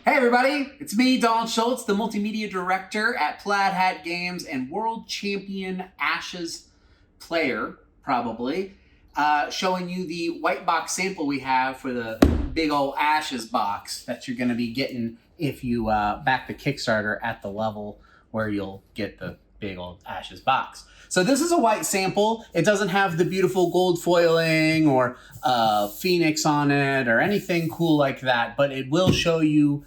Hey everybody, it's me, Donald Schultz, the multimedia director at Plaid Hat Games and world champion Ashes player, probably, showing you the white box sample we have for the big old Ashes box that you're going to be getting if you back the Kickstarter at the level where you'll get the big old Ashes box. So this is a white sample. It doesn't have the beautiful gold foiling or Phoenix on it or anything cool like that, but it will show you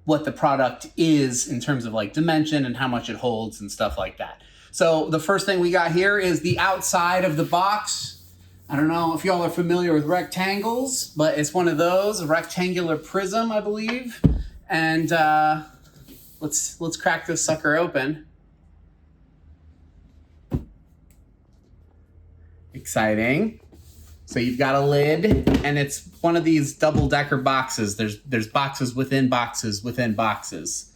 what the product is in terms of like dimension and how much it holds and stuff like that. So the first thing we got here is the outside of the box. I don't know if y'all are familiar with rectangles, but it's one of those, a rectangular prism, I believe. And let's crack this sucker open. Exciting. So you've got a lid, and it's one of these double-decker boxes. There's boxes within boxes within boxes.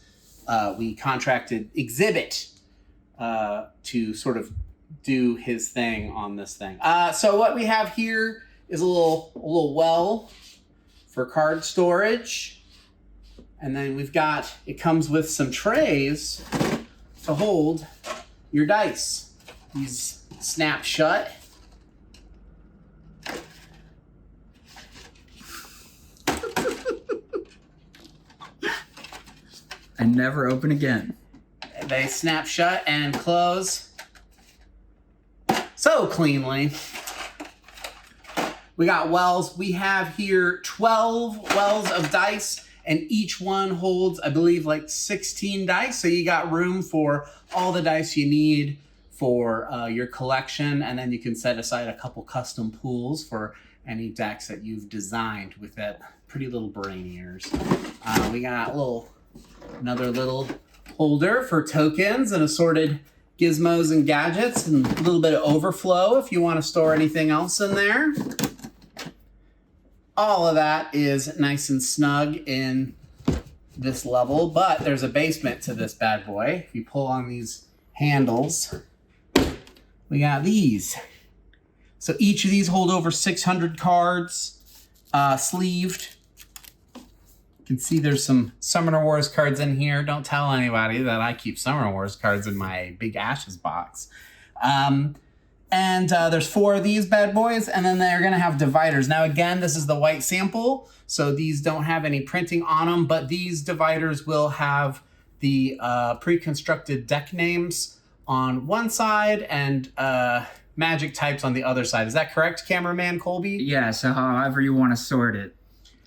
We contracted Exhibit to sort of do his thing on this thing. So what we have here is a little well for card storage, and then it comes with some trays to hold your dice. These snap shut. And never open again. They snap shut and close so cleanly. We got wells. We have here 12 wells of dice, and each one holds, I believe, like 16 dice. So you got room for all the dice you need for your collection, and then you can set aside a couple custom pools for any decks that you've designed with that pretty little brain ears. We got another little holder for tokens and assorted gizmos and gadgets, and a little bit of overflow if you want to store anything else in there. All of that is nice and snug in this level, but there's a basement to this bad boy. If you pull on these handles, we got these. So each of these hold over 600 cards, sleeved. You can see there's some Summoner Wars cards in here. Don't tell anybody that I keep Summoner Wars cards in my big Ashes box. And there's 4 of these bad boys, and then they're going to have dividers. Now, again, this is the white sample, so these don't have any printing on them, but these dividers will have the pre-constructed deck names on one side and magic types on the other side. Is that correct, cameraman Colby? Yeah, so however you want to sort it.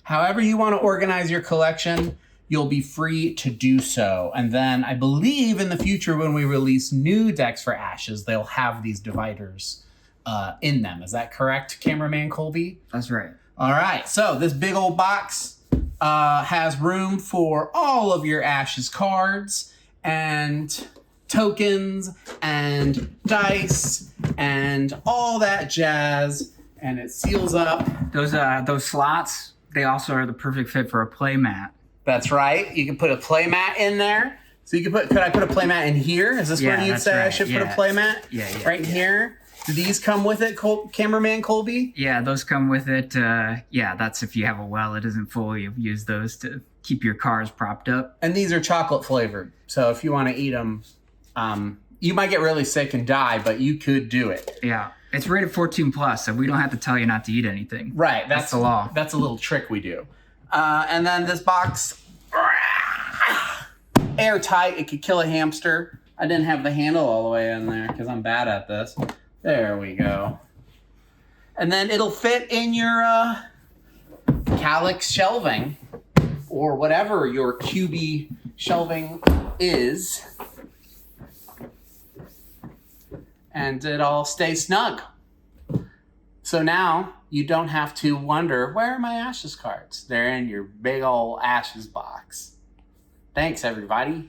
However you want to organize your collection, you'll be free to do so. And then I believe in the future when we release new decks for Ashes, they'll have these dividers in them. Is that correct, cameraman Colby? That's right. All right. So this big old box has room for all of your Ashes cards and tokens and dice and all that jazz. And it seals up. Those slots, they also are the perfect fit for a play mat. That's right. You can put a play mat in there. So you could I put a play mat in here? Is this where you'd say right. I should put a play mat? Yeah. Right here? Do these come with it, cameraman Colby? Yeah, those come with it. That's if you have a well that isn't full, you use those to keep your cars propped up. And these are chocolate flavored. So if you want to eat them, you might get really sick and die, but you could do it. Yeah. It's rated 14+, so we don't have to tell you not to eat anything. Right. That's the law. That's a little trick we do. And then this box, airtight. It could kill a hamster. I didn't have the handle all the way in there because I'm bad at this. There we go. And then it'll fit in your Calyx shelving or whatever your QB shelving is. And it all stays snug. So now you don't have to wonder, where are my Ashes cards? They're in your big old Ashes box. Thanks, everybody.